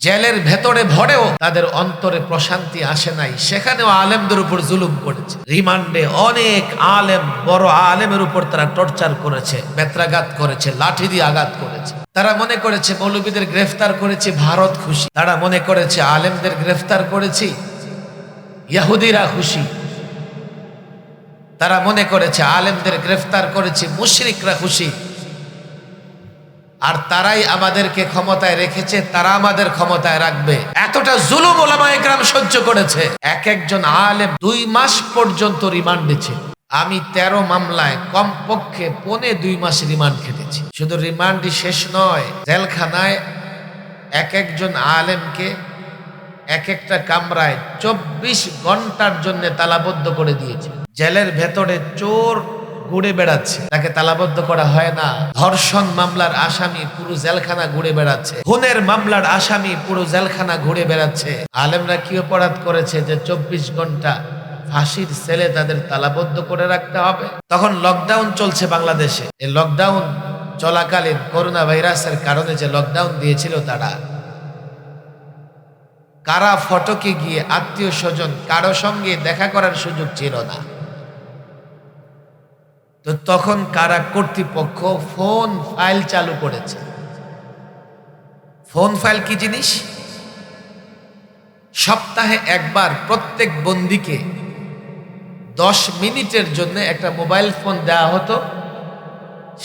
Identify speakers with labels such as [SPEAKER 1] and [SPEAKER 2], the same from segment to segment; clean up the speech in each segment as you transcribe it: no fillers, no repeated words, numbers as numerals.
[SPEAKER 1] জেলের ভেতরে ভরেও তাদের অন্তরে প্রশান্তি আসে নাই, সেখানেও আলেমদের উপর জুলুম করেছে। রিমান্ডে অনেক আলেম, বড় আলেমের উপর তারা টর্চার করেছে, বেত্রাঘাত করেছে, লাঠি দিয়ে আঘাত করেছে। তারা মনে করেছে মৌলবীদের গ্রেফতার করেছি ভারত খুশি, তারা মনে করেছে আলেমদের গ্রেফতার করেছি ইহুদিরা খুশি, তারা মনে করেছে আলেমদের গ্রেফতার করেছি মুশরিকরা খুশি, আর তারাই আমাদেরকে ক্ষমতায় রেখেছে, তারা আমাদের ক্ষমতায় রাখবে। এতটা জুলুম ওলামায়ে কেরাম সহ্য করেছে। এক একজন আলেম 2 মাস পর্যন্ত রিমান্ডে ছিল। আমি 13 মামলায় কমপক্ষে 2.5 মাস রিমান্ড খেটেছি। শুধু রিমান্ডই শেষ নয়, জেলখানায় এক একজন আলেমকে এক একটা কামরায় 24 ঘন্টার জন্য তালাবদ্ধ করে দিয়েছে। জেলের ভেতরে চোর ঘুরে বেড়াচ্ছে, তাকে তালাবদ্ধ করা হয় না। ধর্ষণ মামলার আসামি পুরো জেলখানা ঘুরে বেড়াচ্ছে, খুনের মামলার আসামি পুরো জেলখানা ঘুরে বেড়াচ্ছে। আলেমরা কি অপরাধ করেছে যে 24 ঘন্টা ফাঁসির সেলে তাদের তালাবদ্ধ করে রাখতে হবে? তখন লকডাউন চলছে বাংলাদেশে। এই লকডাউন চলাকালীন করোনা ভাইরাসের কারণে যে লকডাউন দিয়েছিল, তারা কারা ফটকে গিয়ে আত্মীয় স্বজন কারো সঙ্গে দেখা করার সুযোগ ছিল না। তো তখন কারা কর্তৃপক্ষ ফোন ফাইল চালু করেছে। ফোন ফাইল কি জিনিস? সপ্তাহে একবার প্রত্যেক বন্দীকে 10 মিনিটের জন্য একটা মোবাইল ফোন দেওয়া হতো।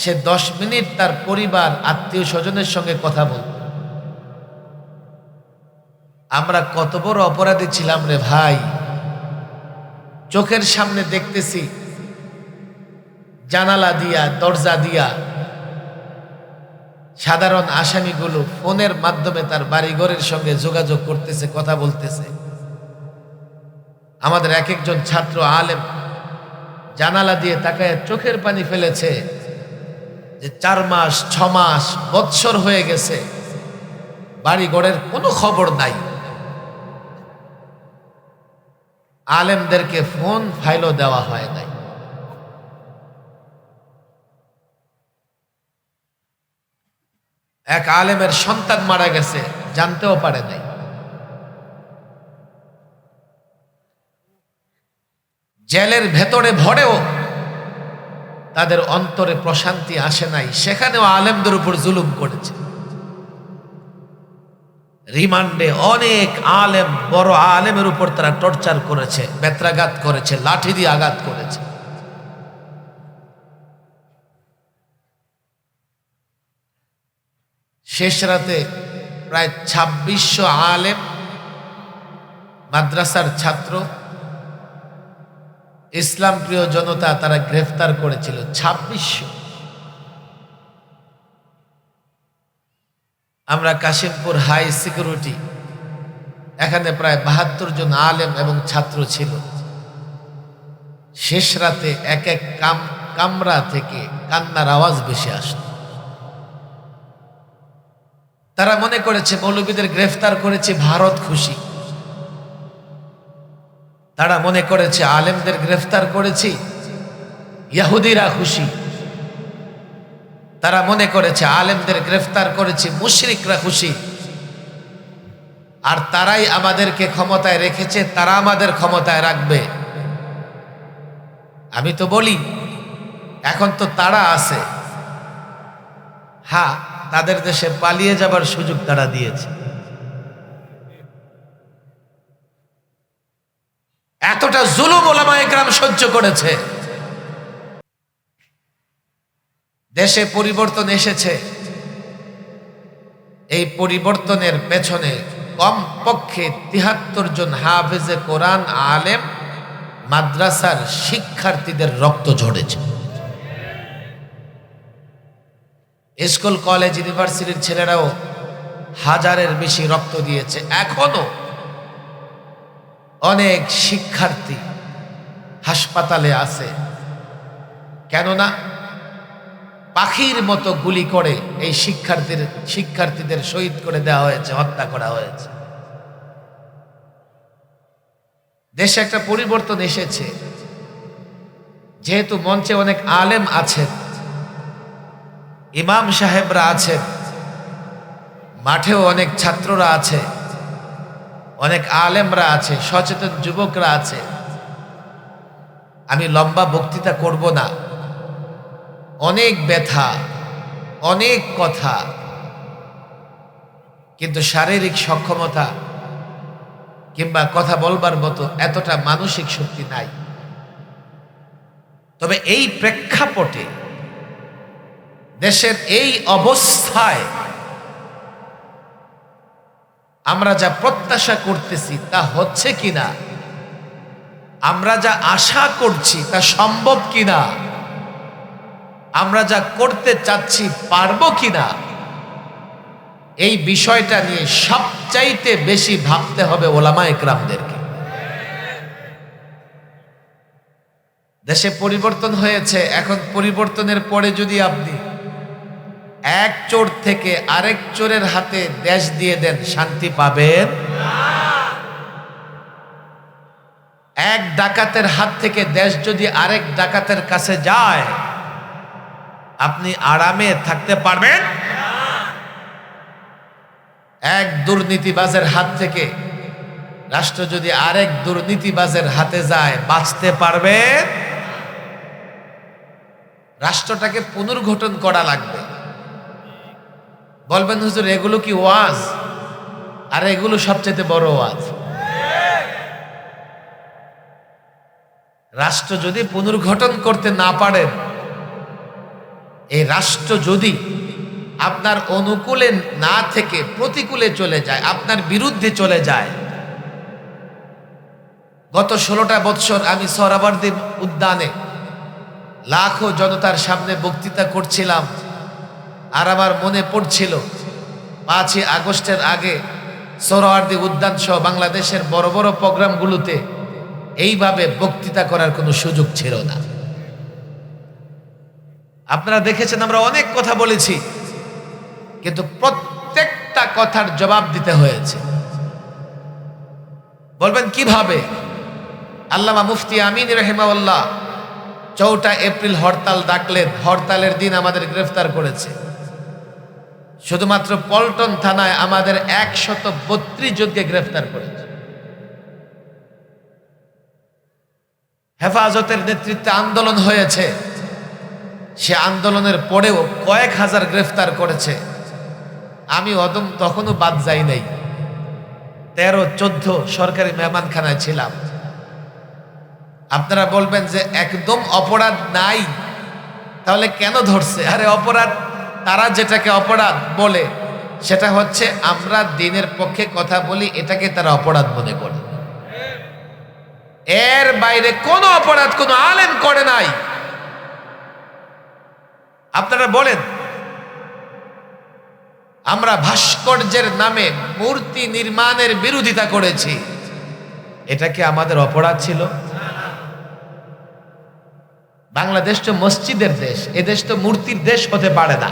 [SPEAKER 1] সে 10 মিনিট তার পরিবার আত্মীয় স্বজনের সঙ্গে কথা বলত। আমরা কত বড় অপরাধী ছিলাম রে ভাই! চোখের সামনে দেখতেছি জানালা দিয়া, দরজা দিয়া সাধারণ আসামিগুলো ফোনের মাধ্যমে তার বাড়িঘরের সঙ্গে যোগাযোগ করতেছে, কথা বলতেছে। আমাদের এক একজন ছাত্র আলেম জানালা দিয়ে তাকায় চোখের পানি ফেলেছে যে 4 মাস, 6 মাস, বৎসর হয়ে গেছে, বাড়িঘরের কোনো খবর নাই। আলেমদেরকে ফোন ফাইলও দেওয়া হয় নাই। এক আলেমের সন্তান মারা গেছে, জানতেও পারে নাই। জেলের ভেতরে ভরেও তাদের অন্তরে প্রশান্তি আসে নাই, সেখানেও আলেমদের উপর জুলুম করেছে। রিমান্ডে অনেক আলেম, বড় আলেমের উপর তারা টর্চার করেছে, বেত্রাঘাত করেছে, লাঠি দিয়ে আঘাত করেছে। শেষ রাতে প্রায় 2600 আলেম, মাদ্রাসার ছাত্র, ইসলাম প্রিয় জনতা তারা গ্রেফতার করেছিল 2600। আমরা কাশিমপুর হাই সিকিউরিটি, এখানে প্রায় 72 জন আলেম এবং ছাত্র ছিল। শেষ রাতে এক এক কামরা থেকে কান্নার আওয়াজ বেশি আসত। তারা মনে করেছে মৌলবীদের গ্রেফতার করেছে ভারত খুশি, তারা মনে করেছে আলেমদের গ্রেফতার করেছি ইহুদিরা খুশি, তারা মনে করেছে আলেমদের গ্রেফতার করেছি মুশরিকরা খুশি, আর তারাই আমাদেরকে ক্ষমতায় রেখেছে, তারা আমাদের ক্ষমতায় রাখবে। আমি তো বলি এখন তো তারা আছে, হ্যাঁ, তাদের দেশে পালিয়ে যাবার সুযোগ তারা দিয়েছে। এতটা জুলুম ওলামায়ে কেরাম সহ্য করেছে। দেশে পরিবর্তন এসেছে, এই পরিবর্তনের পেছনে কমপক্ষে 73 জন হাফেজে কোরআন আলেম, মাদ্রাসার শিক্ষার্থীদের রক্ত ঝরেছে। স্কুল, কলেজ, ইউনিভার্সিটির ছেলেরাও 1000-এর বেশি রক্ত দিয়েছে। এখনো অনেক শিক্ষার্থী হাসপাতালে আছে, কেননা পাখির মতো গুলি করে এই শিক্ষার্থীদের শহীদ করে দেওয়া হয়েছে, হত্যা করা হয়েছে। দেশে একটা পরিবর্তন এসেছে, যেহেতু মঞ্চে অনেক আলেম আছেন, ইমাম সাহেবরা আছেন, মাঠেও অনেক ছাত্ররা আছে, অনেক আলেমরা আছে, সচেতন যুবকরা আছে। আমি লম্বা বক্তৃতা করব না, অনেক ব্যথা, অনেক কথা, কিন্তু শারীরিক সক্ষমতা কিংবা কথা বলবার মতো এতটা মানসিক শক্তি নাই। তবে এই প্রেক্ষাপটে দেশের এই অবস্থায় আমরা যা প্রত্যাশা করতেছি তা হচ্ছে কিনা, আমরা যা আশা করছি তা সম্ভব কিনা, আমরা যা করতে চাচ্ছি পারবো কিনা, এই বিষয়টা নিয়ে সবচাইতে বেশি ভাবতে হবে ওলামায়ে কেরামদেরকে। দেশে পরিবর্তন হয়েছে, এখন পরিবর্তনের পরে যদি আপনি এক চোর থেকে আরেক চোরের হাতে দেশ দিয়ে দেন, শান্তি পাবেন? এক ডাকাতের হাত থেকে দেশ যদি আরেক ডাকাতের কাছে যায়, আপনি আরামে থাকতে পারবেন? এক দুর্নীতিবাজের হাত থেকে রাষ্ট্র যদি আরেক দুর্নীতিবাজের হাতে যায়, বাঁচতে পারবেন? রাষ্ট্রটাকে পুনর্গঠন করা লাগবে। বলবেন হুজুর এগুলো কি ওয়াজ? আর এগুলো সবচেয়ে বড় ওয়াজ। রাষ্ট্র যদি পুনর্গঠন করতে না পারেন, এই রাষ্ট্র যদি আপনার অনুকূলে না থেকে প্রতিকূলে চলে যায়, আপনার বিরুদ্ধে চলে যায়। গত 16টা বৎসর আমি সোহরাওয়ার্দী উদ্যানে লাখো জনতার সামনে বক্তৃতা করছিলাম, আর আমার মনে পড়ছিল 5ই আগস্টের আগে সোহরাওয়ার্দী উদ্যান সহ বাংলাদেশের বড় বড় প্রোগ্রামগুলোতে এইভাবে বক্তৃতা করার কোনো সুযোগ ছিল না। আপনারা দেখেছেন আমরা অনেক কথা বলেছি, কিন্তু প্রত্যেকটা কথার জবাব দিতে হয়েছে। বলবেন কিভাবে? আল্লামা মুফতি আমিন রাহিমাহুল্লাহ 4টা এপ্রিল হরতাল ডাকলেন, হরতালের দিন আমাদের গ্রেফতার করেছে। শুধুমাত্র পল্টন থানায় আমাদের 132 জনকে গ্রেফতার করেছে। হেফাজতের নেতৃত্বে আন্দোলন হয়েছে, সে আন্দোলনের পরেও কয়েক হাজার গ্রেফতার করেছে। আমি তখনও বাদ যাই নাই, 13-14 সরকারি মেহমানখানায় ছিলাম। আপনারা বলবেন যে একদম অপরাধ নাই, তাহলে কেন ধরছে? আরে অপরাধ, তারা যেটাকে অপরাধ বলে সেটা হচ্ছে আমরা দ্বীনের পক্ষে কথা বলি, এটাকে তারা অপরাধ মনে করে। এর বাইরে কোনো অপরাধ কোনো আলেম করে নাই। আপনারা বলেন আমরা ভাস্কর্যের নামে মূর্তি নির্মাণের বিরোধিতা করেছি, এটা কি আমাদের অপরাধ ছিল? বাংলাদেশ তো মসজিদের দেশ, এদেশ তো মূর্তির দেশ হতে পারে না।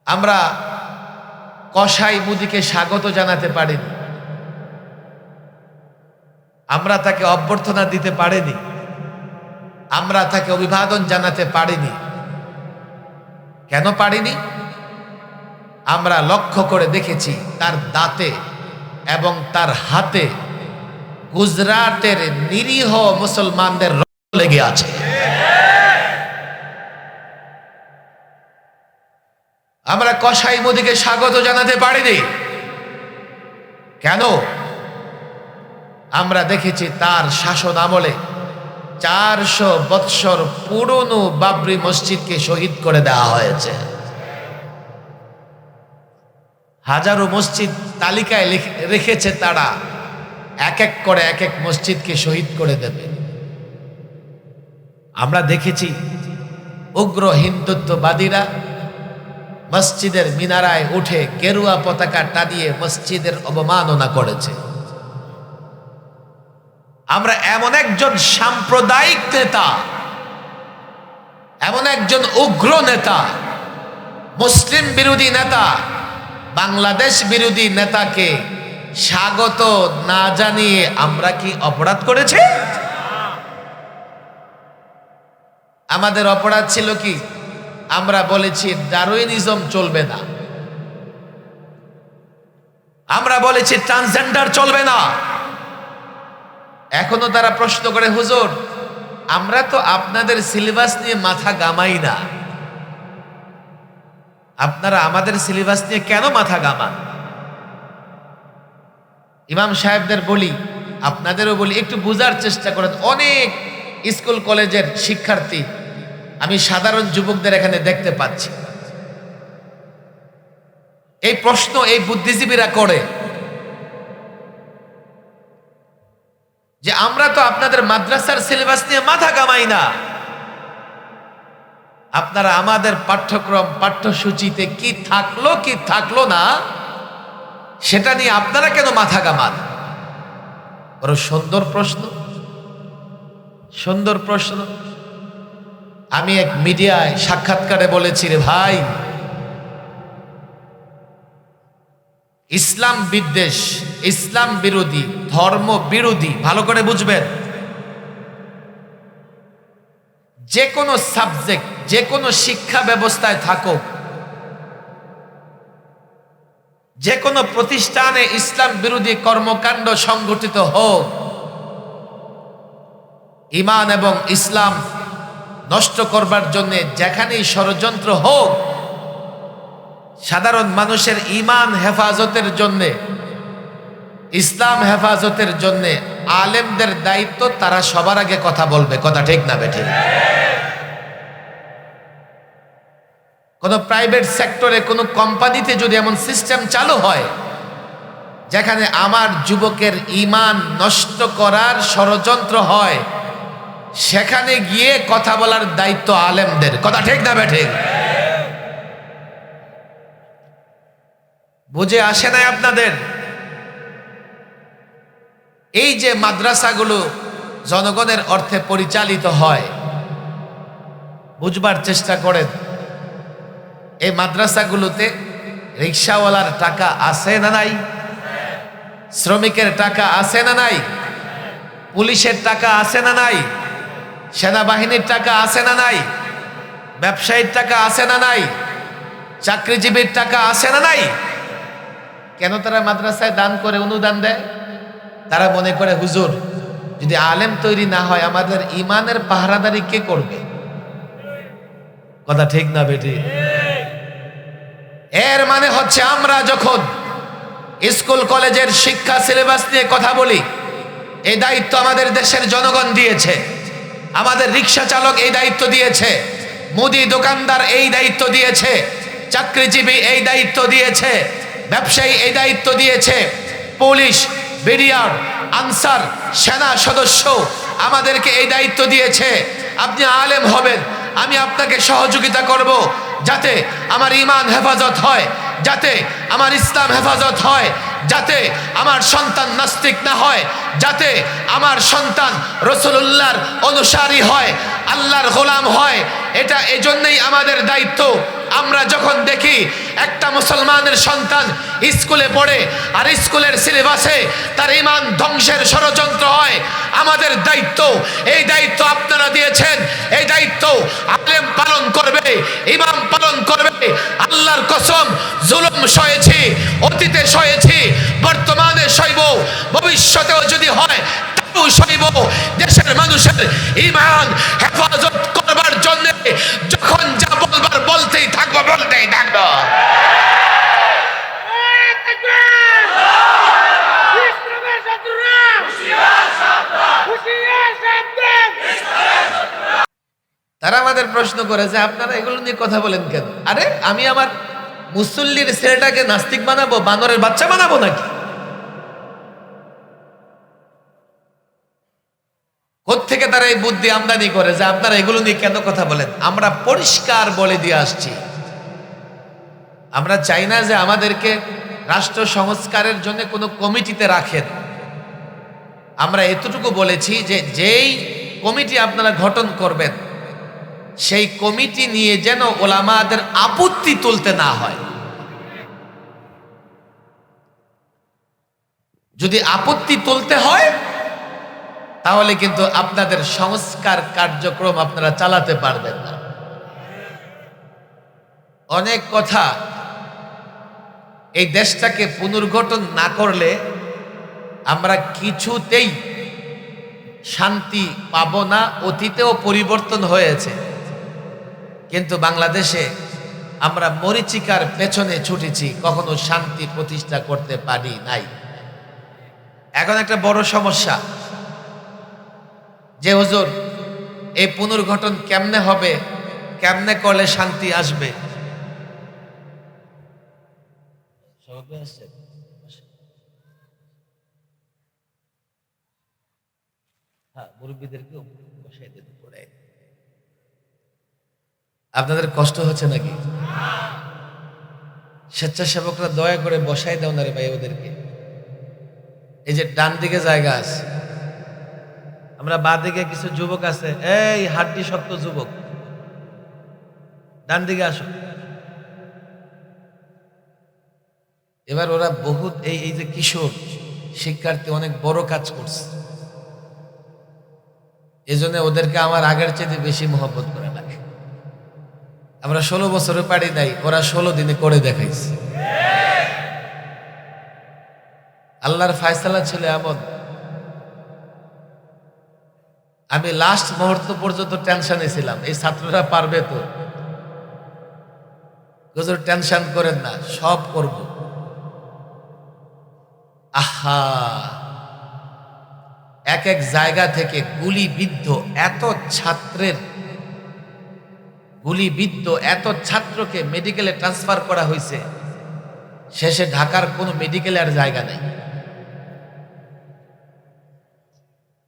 [SPEAKER 1] আমরা কসাই মুদিকে স্বাগত জানাতে পারিনি, আমরা তাকে অভ্যর্থনা দিতে পারিনি, আমরা তাকে অভিবাদন জানাতে পারিনি। কেন পারিনি? আমরা লক্ষ্য করে দেখেছি তার দাঁতে এবং তার হাতে গুজরাটের নিরীহ মুসলমানদের রক্ত লেগে আছে। আমরা কসাই মুদিকে স্বাগত জানাতে পারিনি। কেন? আমরা দেখেছি তার শাসন আমলে 400 বৎসর পুরনো বাবরি মসজিদকে শহীদ করে দেওয়া হয়েছে। হাজারো মসজিদ তালিকায় রেখেছে তারা, এক এক করে এক এক মসজিদকে শহীদ করে দেবে। আমরা দেখেছি উগ্র হিন্দুত্ববাদীরা মসজিদের মিনারায় উঠে গেরুয়া পতাকা টানিয়ে মসজিদের অবমাননা করেছে। আমরা এমন একজন সাম্প্রদায়িক নেতা, এমন একজন উগ্র নেতা, মুসলিম বিরোধী নেতা, বাংলাদেশ বিরোধী নেতাকে স্বাগত না জানিয়ে আমরা কি অপরাধ করেছি? আমাদের অপরাধ ছিল কি? আমরা বলেছি ডারউইনিজম চলবে না, আমরা বলেছি ট্রান্সজেন্ডার চলবে না। এখনো তারা প্রশ্ন করে, হুজুর আমরা তো আপনাদের সিলেবাস নিয়ে মাথা গামাই না, আপনারা আমাদের সিলেবাস নিয়ে কেন মাথা গামান? ইমাম সাহেবদের বলি, আপনাদেরও বলি, একটু বোঝার চেষ্টা করেন। অনেক স্কুল কলেজের শিক্ষার্থী, আমি সাধারণ যুবকদের এখানে দেখতে পাচ্ছি, এই প্রশ্ন এই বুদ্ধিজীবীরা করে যে আমরা তো আপনাদের মাদ্রাসার সিলেবাস নিয়ে মাথা কামাই না, আপনারা আমাদের পাঠ্যক্রম পাঠ্যসূচিতে কি থাকলো কি থাকলো না সেটা নিয়ে আপনারা কেন মাথা কামান? বড় সুন্দর প্রশ্ন, সুন্দর প্রশ্ন। আমি এক মিডিয়ায় সাক্ষাৎকারে বলেছি, রে ভাই, ইসলাম বিদ্বেষ, ইসলাম বিরোধী, ধর্ম বিরোধী, ভালো করে বুঝবেন, যে কোনো সাবজেক্ট, যে কোনো শিক্ষা ব্যবস্থায় থাকুক, যে কোনো প্রতিষ্ঠানে ইসলাম বিরোধী কর্মকাণ্ড সংগঠিত হোক, ঈমান এবং ইসলাম নষ্ট করবার জন্য যেখানেই ষড়যন্ত্র হোক, সাধারণ মানুষের ঈমান হেফাজতের জন্য, ইসলাম হেফাজতের জন্য আলেমদের দায়িত্ব, তারা সবার আগে কথা বলবে। কথা ঠিক না বেঠিক? কোন প্রাইভেট সেক্টরে, কোন কোম্পানিতে যদি এমন সিস্টেম চালু হয় যেখানে আমার যুবকের ঈমান নষ্ট করার ষড়যন্ত্র হয়, সেখানে গিয়ে কথা বলার দায়িত্ব আলেমদের। কথা ঠিক না বেঠিক? বুঝে আসে নাই আপনাদের? এই যে মাদ্রাসাগুলো জনগণের অর্থে পরিচালিত হয়, বুঝবার চেষ্টা করেন, এই মাদ্রাসাগুলোতে রিক্সাওয়ালার টাকা আছে না নাই? শ্রমিকের টাকা আছে না নাই? পুলিশের টাকা আছে না নাই? সেনাবাহিনীর টাকা আছে না নাই? ব্যবসায়ীর টাকা আছে না নাই? চাকরিজীবীর টাকা আছে না নাই? কেন তারা মাদ্রাসায় দান করে, অনুদান দেয়? তারা মনে করে, হুজুর যদি আলেম তৈরি না হয় আমাদের ঈমানের পাহারাদারি কে করবে? কথা ঠিক না বেটি? এর মানে হচ্ছে আমরা যখন স্কুল কলেজের শিক্ষা সিলেবাস নিয়ে কথা বলি, এই দায়িত্ব আমাদের দেশের জনগণ দিয়েছে, আমাদের রিক্সা চালক এই দায়িত্ব দিয়েছে, মুদি দোকানদার এই দায়িত্ব দিয়েছে, চাকরিজীবী এই দায়িত্ব দিয়েছে, ব্যবসায়ী এই দায়িত্ব দিয়েছে, পুলিশ, বিডিআর, আনসার, সেনা সদস্য আমাদেরকে এই দায়িত্ব দিয়েছে। আপনি আলেম হবেন, আমি আপনাকে সহযোগিতা করব যাতে আমার ঈমান হেফাজত হয়, যাতে আমার ইসলাম হেফাজত হয়, যাতে আমার সন্তান নাস্তিক না হয়, যাতে আমার সন্তান রাসূলুল্লাহর অনুসারী হয়, আল্লাহর গোলাম হয়। এটা এজন্যই আমাদের দায়িত্ব। আমরা যখন দেখি একটা মুসলমানের সন্তান স্কুলে পড়ে আর স্কুলের সিলেবাসে তার ঈমান ধ্বংসের ষড়যন্ত্র হয়, আমাদের দায়িত্ব, এই দায়িত্ব আপনারা দিয়েছেন, এই দায়িত্ব আলেম পালন করবে, ইমাম পালন করবে। আল্লাহর কসম, জুলুম সয়েছি, অতীতে সয়েছি, বর্তমানে সইব, ভবিষ্যতেও যদি হয় তাও সইব। দেশের মানুষের ঈমান হেফাজত করবার জন্য যখন যা বলবার বলতেই থাকবো, বলতেই থাকবো। তারা আমাদের প্রশ্ন করে যে আপনারা এগুলো নিয়ে কথা বলেন কেন? আরে আমি আমার মুসল্লির ছেলেটাকে নাস্তিক বানাবো, বানরের বাচ্চা বানাবো নাকি? কোত্থেকে তারা এই বুদ্ধি আমদানি করে যে আপনারা এগুলো নিয়ে কেন কথা বলেন? আমরা পরিষ্কার বলে দিয়ে আসছি, আমরা চাই না যে আমাদেরকে রাষ্ট্র সংস্কারের জন্য কোনো কমিটিতে রাখেন। আমরা এতটুকু বলেছি যে যেই কমিটি আপনারা গঠন করবেন, সেই কমিটি নিয়ে যেন ওলামাদের আপত্তি তুলতে না হয়। যদি আপত্তি তুলতে হয় তাহলে কিন্তু আপনাদের সংস্কার কার্যক্রম আপনারা চালাতে পারবেন না। অনেক কথা এই দেশটাকে পুনর্গঠন না করলে আমরা কিছুতেই শান্তি পাব না। অতীতেও পরিবর্তন হয়েছে, কিন্তু বাংলাদেশে আমরা মরীচিকার পেছনে ছুটেছি, কখনো শান্তি প্রতিষ্ঠা করতে পারি নাই। এখন একটা বড় সমস্যা যে হুজুর এই পুনর্গঠন কেমনে হবে, কেমনে করলে শান্তি আসবে? আপনাদের কষ্ট হচ্ছে নাকি? স্বেচ্ছাসেবকরা দয়া করে বসাই দাও না রে ভাই ওদেরকে। এই যে ডান দিকে জায়গা আছে, আমরা বাঁ দিকে কিছু যুবক আছে, এই হাড্ডি শক্ত যুবক, ডান দিকে আসো। এবার ওরা বহুত এই যে কিশোর শিক্ষার্থী অনেক বড় কাজ করছে, এজন্য ওদেরকে আমার আগের চেয়ে বেশি মহব্বত করে লাগে। আমরা 16 বছরে পারি নাই, ওরা 16 দিনে করে দেখাইছে। আল্লাহর ফায়সালা ছিল এমন, আমি লাস্ট মুহূর্ত পর্যন্ত টেনশনে ছিলাম, এই ছাত্ররা পারবে তো? হুজুর টেনশন করেন না, সব করব। আহা, এক এক জায়গা থেকে গুলিবিদ্ধ এত ছাত্রের, গুলিবিদ্ধ এত ছাত্রকে মেডিকেলে ট্রান্সফার করা হয়েছে, শেষে ঢাকার কোনো মেডিকেলে আর জায়গা নেই।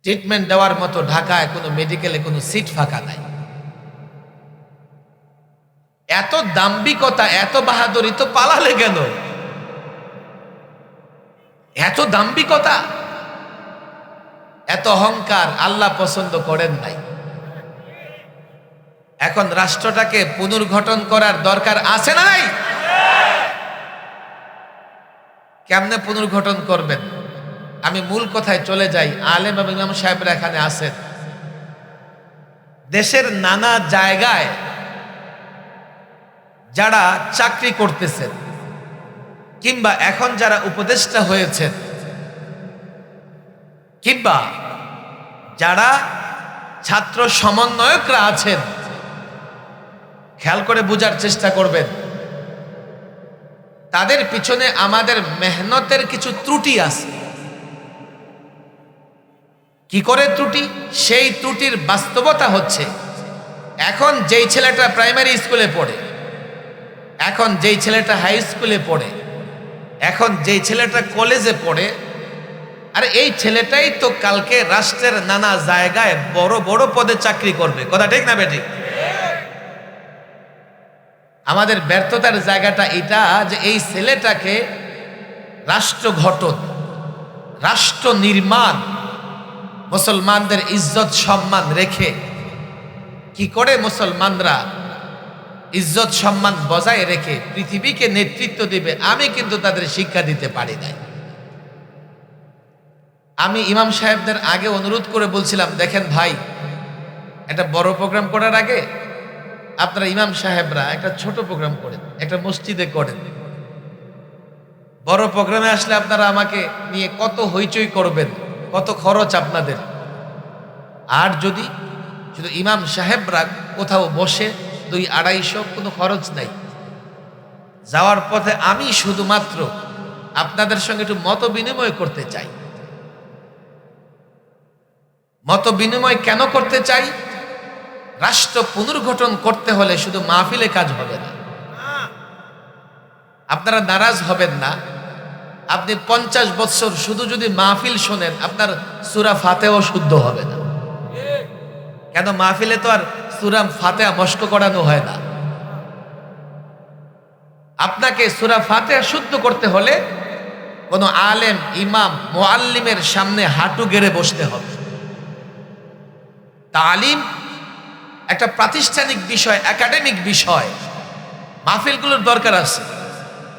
[SPEAKER 1] ট্রিটমেন্ট দেওয়ার মতো ঢাকায় কোনো মেডিকেলে কোনো সিট ফাঁকা নাই। এত দাম্ভিকতা, এত বাহাদুরি, তো পালালে কেন? এত দাম্ভিকতা, এত অহংকার আল্লাহ পছন্দ করেন নাই। এখন রাষ্ট্রটাকে পুনর্গঠন করার দরকার আছে না নাই? কেমনে পুনর্গঠন করবেন? আমি মূল কথায় চলে যাই। আলেম এবং ইমাম সাহেবরা এখানে আছেন, দেশের নানা জায়গায় যারা চাকরি করতেছেন কিংবা এখন যারা উপদেষ্টা হয়েছেন কিংবা যারা ছাত্র সমন্বয়করা আছেন, খেয়াল করে বোঝার চেষ্টা করবেন। তাদের পিছনে আমাদের মেহনতের কিছু ত্রুটি আছে। কি করে ত্রুটি? সেই ত্রুটির বাস্তবতা হচ্ছে, এখন যেই ছেলেটা প্রাইমারি স্কুলে পড়ে, এখন যেই ছেলেটা হাই স্কুলে পড়ে, এখন যেই ছেলেটা কলেজে পড়ে, আর এই ছেলেটাই তো কালকে রাষ্ট্রের নানা জায়গায় বড় বড় পদে চাকরি করবে। কথা ঠিক না বেঠিক? আমাদের ব্যর্থতার জায়গাটা এটা যে এই ছেলেটাকে রাষ্ট্র গঠন, রাষ্ট্র নির্মাণ, মুসলমানদের ইজ্জত সম্মান রেখে কি করে মুসলমানরা ইজ্জত সম্মান বজায় রেখে পৃথিবীকে নেতৃত্ব দিবে, আমি কিন্তু তাদের শিক্ষা দিতে পারি নাই। আমি ইমাম সাহেবদের আগে অনুরোধ করে বলছিলাম, দেখেন ভাই, একটা বড় প্রোগ্রাম করার আগে আপনারা ইমাম সাহেবরা একটা ছোট প্রোগ্রাম করেন, একটা মসজিদে করেন। বড় প্রোগ্রামে আসলে আপনারা আমাকে নিয়ে কত হইচই করবেন, কত খরচ আপনাদের। আর যদি শুধু ইমাম সাহেবরা কোথাও বসে 200-250, কোনো খরচ নাই, যাওয়ার পথে আমি শুধুমাত্র আপনাদের সঙ্গে একটু মত বিনিময় করতে চাই। মত বিনিময় কেন করতে চাই? রাষ্ট্র পুনর্গঠন করতে হলে শুধু মাহফিলে কাজ হবে না। আপনারা নারাজ হবেন না, আপনি 50 বছর শুধু যদি মাহফিল শোনেন, আপনার সূরা ফাতিহাও শুদ্ধ হবে না। কেন? মাহফিলে তো আর সূরা ফাতিহা মস্ক করানো হয় না। আপনাকে সূরা ফাতিহা শুদ্ধ করতে হলে কোনো আলেম, ইমাম, মুআল্লিমের সামনে হাঁটু গেড়ে বসতে হবে। তালিম একটা প্রাতিষ্ঠানিক বিষয়, একাডেমিক বিষয়। মাহফিলগুলোর দরকার আছে।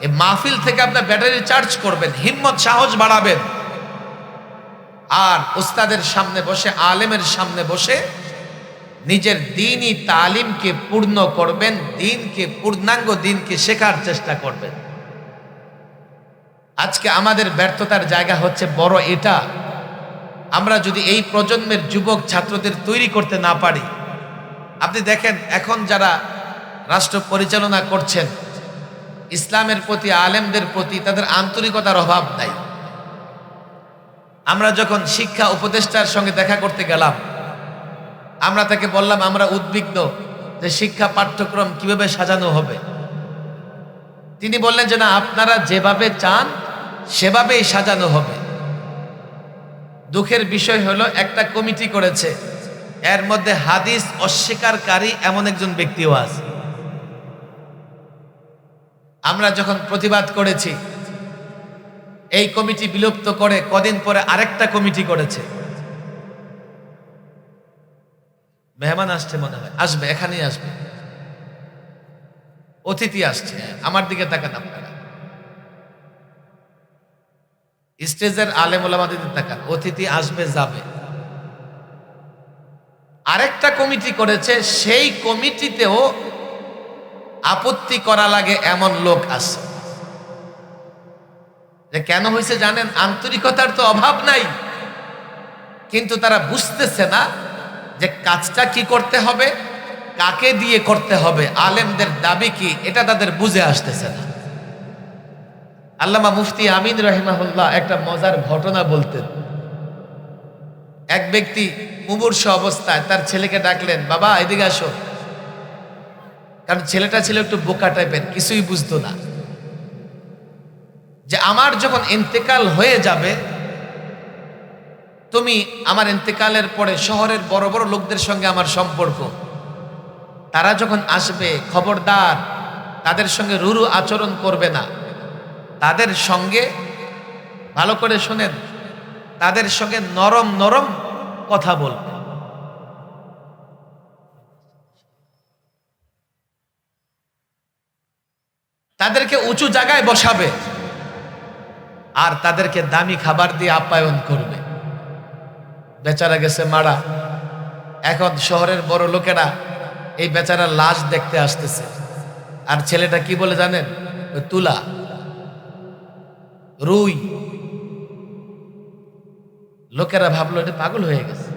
[SPEAKER 1] এই মাহফিল থেকে আপনার ব্যাটারি চার্জ করবেন, হিম্মত সাহস বাড়াবেন, আর উস্তাদের সামনে বসে, আলেমের সামনে বসে নিজের দ্বীনি তালিমকে পূর্ণ করবেন, দ্বীনকে পূর্ণাঙ্গ দ্বীনকে শেখার চেষ্টা করবেন। আজকে আমাদের ব্যর্থতার জায়গা হচ্ছে বড় এটা, আমরা যদি এই প্রজন্মের যুবক ছাত্রদের তৈরি করতে না পারি। আপনি দেখেন এখন যারা রাষ্ট্র পরিচালনা করছেন, ইসলামের প্রতি, আলেমদের প্রতি তাদের আন্তরিকতার অভাব নাই। আমরা যখন শিক্ষা উপদেষ্টার সঙ্গে দেখা করতে গেলাম, আমরা তাকে বললাম আমরা উদ্বিগ্ন যে শিক্ষা পাঠ্যক্রম কিভাবে সাজানো হবে। তিনি বললেন যে না, আপনারা যেভাবে চান সেভাবেই সাজানো হবে। দুঃখের বিষয় হলো একটা কমিটি করেছে, এর মধ্যে হাদিস অস্বীকারী এমন একজন ব্যক্তিও আছে। আমরা যখন প্রতিবাদ করেছি, এই কমিটি বিলুপ্ত করে কদিন পরে আরেকটা কমিটি করেছে। মেহমান আসছে মনে হয়, আসবে, এখানেই আসবে, অতিথি আসছে। আমার দিকে তাকান আপনারা, স্টেজের আলেম ওলামাদের দিকে তাকান, অতিথি আসবে যাবে। আরেকটা কমিটি করেছে, সেই কমিটিতেও আপত্তি করা লাগে এমন লোক আছে। যে কেন হয়েছে জানেন? আন্তরিকতার তো অভাব নাই, কিন্তু তারা বুঝতেছে না যে কাজটা কি করতে হবে, কাকে দিয়ে করতে হবে, আলেমদের দাবি কি, এটা তাদের বুঝে আসতেছে না। আল্লামা মুফতি আমিন রাহিমাহুল্লাহ একটা মজার ঘটনা বলতেন। এক ব্যক্তি মুমূর্ষ অবস্থায় তার ছেলেকে ডাকলেন, বাবা এদিকে আসো। কারণ ছেলেটা ছিল একটু বোকা টাইপের, কিছুই বুঝতো না। যে আমার যখন ইন্তেকাল হয়ে যাবে, তুমি আমার ইন্তেকালের পরে শহরের বড় বড় লোকদের সঙ্গে আমার সম্পর্ক, তারা যখন আসবে খবরদার তাদের সঙ্গে রুরু আচরণ করবে না, তাদের সঙ্গে ভালো করে শোনেন, তাদের সঙ্গে নরম নরম কথা বলবে। তাদেরকে উঁচু জায়গায় বসাবে আর তাদেরকে দামি খাবার দিয়ে আপ্যায়ন করবে। বেচারা গেছে মারা, এখন শহরের বড় লোকেরা এই বেচারার লাশ দেখতে আসতেছে। আর ছেলেটা কি বলে জানেন? তুলা, রুই। লোকেরা ভাবলো এটা পাগল হয়ে গেছে,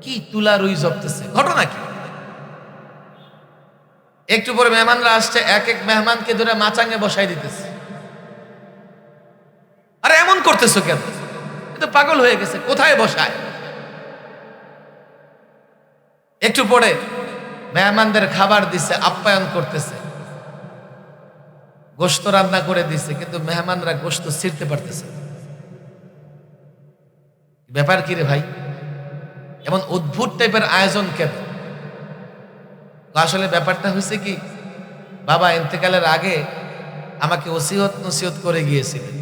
[SPEAKER 1] কি তুলা রুই জপতেছে, ঘটনা কি? একটু পরে মেহমানরা আসছে, এক এক মেহমানকে ধরে মাচাঙ্গে বসাই দিতেছে। আরে এমন করতেছো কেন? এটা পাগল হয়ে গেছে, কোথায় বসায়? একটু পরে মেহমানদের খাবার দিছে, আপ্যায়ন করতেছে, গোশত রান্না করে দিছে, কিন্তু মেহমানরা গোশত ছিঁড়তে পারতেছে। ব্যাপার কি রে ভাই, এমন অদ্ভুত টাইপের আয়োজন কেন? আসলে ব্যাপারটা হয়েছে কি, বাবা ইন্তেকালের আগে আমাকে ওসিয়ত নসিহত করে গিয়েছিলেন,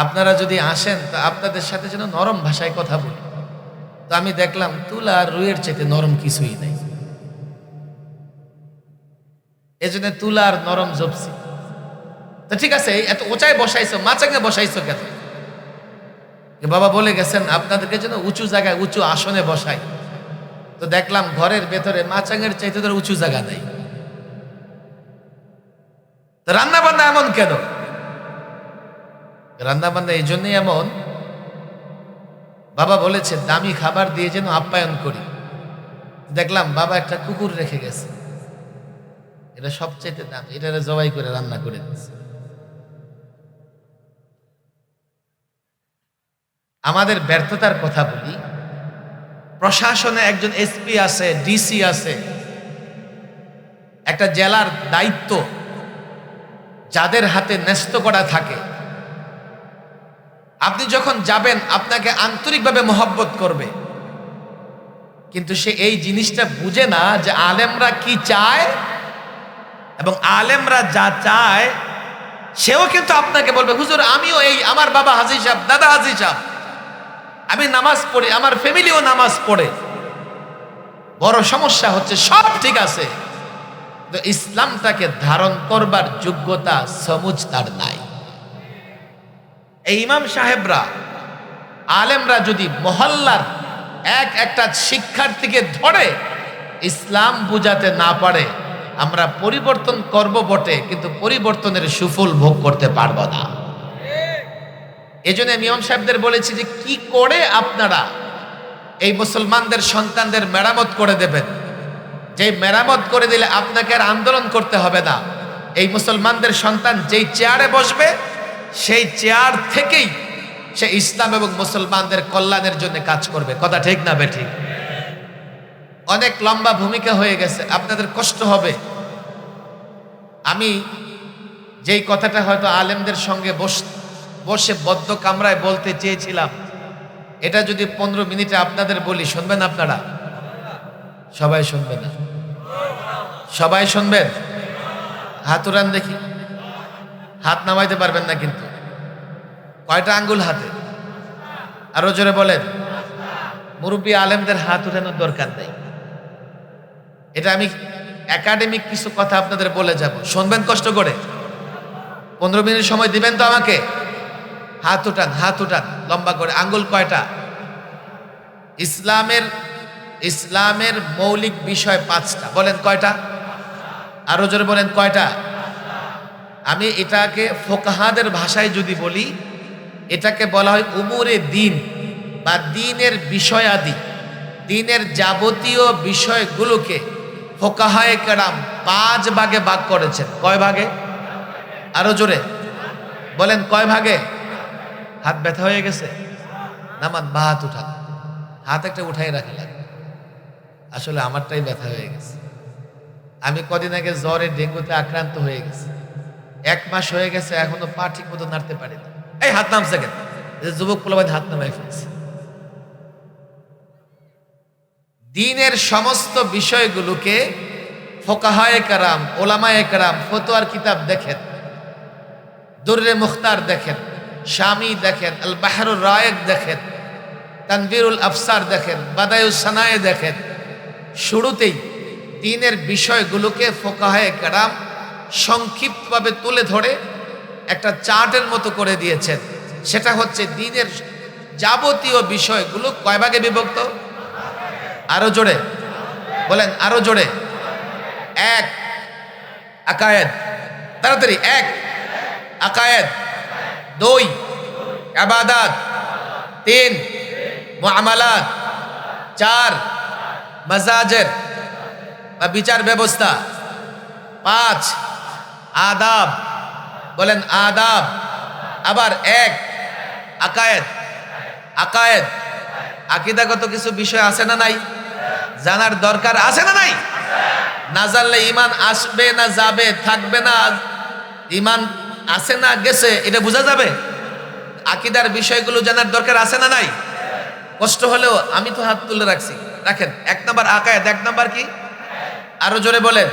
[SPEAKER 1] আপনারা যদি আসেন তো আপনাদের সাথে যেন নরম ভাষায় কথা বলি। তো আমি দেখলাম তুলা আর রুইয়ের চাইতে নরম কিছুই নাই, এজন্য তুলা আর নরম জপছি। তো ঠিক আছে, এত উঁচায় বসাইছো, মাচাঙ্গে বসাইছো কেন? বাবা বলে গেছেন আপনাদেরকে যেন উঁচু জায়গায়, উঁচু আসনে বসাই। তো দেখলাম ঘরের ভেতরে মাচাঙ্গের চাইতে তোর উঁচু জায়গা নাই। তো রান্না বান্না এমন কেন? রান্না বান্না এই জন্যই এমন, বাবা বলেছে দামি খাবার দিয়ে যেন আপ্যায়ন করি। দেখলাম বাবা একটা কুকুর রেখে গেছে, এটা সবচেয়ে দাম, এটা জবাই করে রান্না করে দিচ্ছে। আমাদের ব্যর্থতার কথা বলি, প্রশাসনে একজন এসপি আছে, ডিসি আছে, একটা জেলার দায়িত্ব যাদের হাতে ন্যস্ত করা থাকে, আপনি যখন যাবেন আপনাকে আন্তরিকভাবে মহব্বত করবে, কিন্তু সে এই জিনিসটা বুঝে না যে আলেমরা কি চায়, এবং আলেমরা যা চায় সেও কিন্তু আপনাকে বলবে, হুজুর আমিও এই, আমার বাবা হাজী সাহেব, দাদা হাজী সাহেব, আমি নামাজ পড়ি, আমার ফ্যামিলিও নামাজ পড়ে। বড় সমস্যা হচ্ছে সব ঠিক আছে, তো ইসলামটাকে ধারণ করবার যোগ্যতা সমুজ তার নাই। এই ইমাম সাহেবরা, আলেমরা যদি মহল্লার একটা শিক্ষার্থীকে ধরে ইসলাম বুঝাতে না পারে, আমরা পরিবর্তন করব বটে, কিন্তু পরিবর্তনের সুফল ভোগ করতে পারবো না। এজন্য ইমাম সাহেবদের বলেছি যে কি করে আপনারা এই মুসলমানদের সন্তানদের মেরামত করে দেবেন, যে মেরামত করে দিলে আপনাকে আর আন্দোলন করতে হবে না। এই মুসলমানদের সন্তান যেই চেয়ারে বসবে সেই চেয়ার থেকেই সে ইসলাম এবং মুসলমানদের কল্যাণের জন্য কাজ করবে। কথা ঠিক না বেঠিক? অনেক লম্বা ভূমিকা হয়ে গেছে, আপনাদের কষ্ট হবে। আমি যেই কথাটা হয়তো আলেমদের সঙ্গে বসে বদ্ধ কামরায় বলতে চেয়েছিলাম, এটা যদি 15 মিনিটে আপনাদের বলি, শুনবেন আপনারা? সবাই শুনবেন না? সবাই শুনবেন? হাত উড়ান দেখি। হাত নামাইতে পারবেন না কিন্তু। কয়টা আঙ্গুল হাতে? আরো জোরে বলেন। মুরব্বী আলেমদের হাত উঠানোর দরকার নেই। এটা আমি একাডেমিক কিছু কথা আপনাদের বলে যাব, শুনবেন কষ্ট করে। 15 মিনিট সময় দিবেন তো আমাকে? হাত উঠান, হাত উঠান লম্বা করে। আঙ্গুল কয়টা? ইসলামের মৌলিক বিষয় 5টা। বলেন কয়টা? আরো জোরে বলেন কয়টা? আমি এটাকে ফোকাহাদের ভাষায় যদি বলি, এটাকে বলা হয় উমুরে দিন বা দিনের বিষয়াদি। দিনের যাবতীয় বিষয়গুলোকে ফোকাহায়ে কেরাম 5 ভাগে ভাগ করেছেন। কয় ভাগে? আরো জোরে বলেন কয় ভাগে? হাত ব্যথা হয়ে গেছে? নামান, বা হাত উঠান। হাত একটা উঠাই রাখা লাগবে। আসলে আমারটাই ব্যথা হয়ে গেছে। আমি কদিন আগে জ্বরে ডেঙ্গুতে আক্রান্ত হয়ে গেছি। 1 মাস হয়ে গেছে, এখনো পা ঠিক মতো নাড়তে পারি না। এই হাত নামছে কেন? যুবক পোলাপান হাত নামাই ফেলছে। দ্বীনের সমস্ত বিষয়গুলোকে ফোকাহায়ে কেরাম, ওলামায়ে কেরাম ফতোয়ার কিতাব দেখেন, দুররে মুখতার দেখেন, শামী দেখেন, আল বাহরুর রায়েক দেখেন, তানবীরুল আফসার দেখেন, বাদায়ুস সানায়ে দেখেন। শুরুতেই দ্বীনের বিষয়গুলোকে ফোকাহায়ে কেরাম সংক্ষিপ্তভাবে তুলে ধরে একটা চার্টের মতো করে দিয়েছেন। সেটা হচ্ছে দ্বীনের যাবতীয় বিষয়গুলো কয় ভাগে বিভক্ত? আরো জোরে বলেন, আরো জোরে। 1 আকায়েদ, তাড়াতাড়ি। 1 আকায়েদ, 2 ইবাদাত, 3 মুআমালাত, 4 মাজাজের বা বিচার ব্যবস্থা, 5 আদাব। বলেন আদাব। আবার 1 আকায়েদ। আকায়েদ আকীদাগত কিছু বিষয় আছে না নাই? জানার দরকার আছে না নাই? না জানলে ঈমান আসবে না যাবে, থাকবে না, ঈমান আছে না গেছে, এটা বোঝা যাবে? আকীদার বিষয়গুলো জানার দরকার আছে না নাই? কষ্ট হলেও আমি তো হাত তুলে রাখছি। রাখেন। 1 নাম্বার আকায়েদ। 1 নাম্বার কি? আরো জোরে বলেন,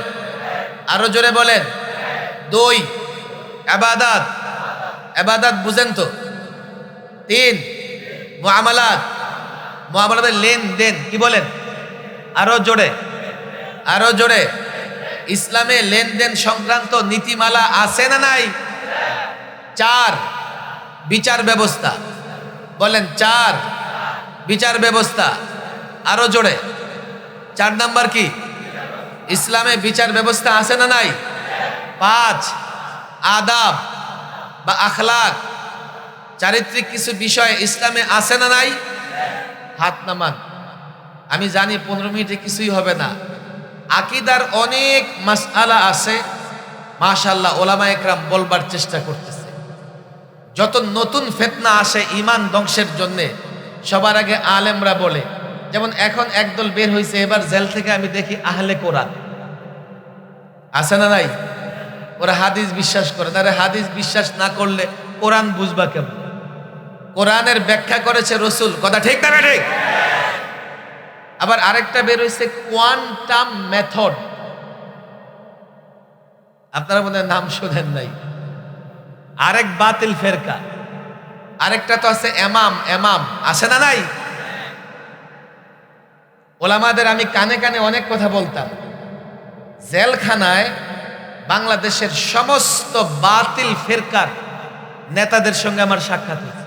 [SPEAKER 1] আরো জোরে বলেন। 2 ইবাদাত। ইবাদাত বুঝেন তো? 3 মুআমালাত। মুআমালাতের লেনদেন। কি বলেন? আরো জোরে, আরো জোরে। ইসলামে লেনদেন সংক্রান্ত নীতিমালা আছে না নাই? 4 বিচার ব্যবস্থা। বলেন 4 বিচার ব্যবস্থা। আরো জোরে। 4 নাম্বার কি? ইসলামে বিচার ব্যবস্থা আছে না নাই? 5 আদাব বা আখলাক, চারিত্রিক কিছু বিষয় ইসলামে আছে না নাই? হাত নামান। আমি জানি 15 মিনিটে কিছুই হবে না। আকীদার অনেক মাসআলা আছে, মাশাআল্লাহ ওলামায়ে কেরাম বলবার চেষ্টা করতেছে। যত নতুন ফিতনা আসে ঈমান ধ্বংসের জন্য, সবার আগে আলেমরা বলে। যেমন এখন একদল বের হয়েছে, এবার জেল থেকে আমি দেখি আহলে কোরআন। আছে না নাই? ওরা হাদিস বিশ্বাস করে না। আরে হাদিস বিশ্বাস না করলে কোরআন বুঝবা কেমন? কোরআনের ব্যাখ্যা করেছে রাসূল। কথা ঠিক না ঠিক? আবার আরেকটা বের হয়েছে কোয়ান্টাম মেথড। আপনারা বোধহয় নাম শোনেন নাই। আরেক বাতিল ফেরকা। আরেকটা তো আছে এমাম। আছে না নাই? ওলামাদের আমি কানে কানে অনেক কথা বলতাম। জেলখানায় বাংলাদেশের সমস্ত বাতিল ফেরকার নেতাদের সঙ্গে আমার সাক্ষাৎ হয়েছে।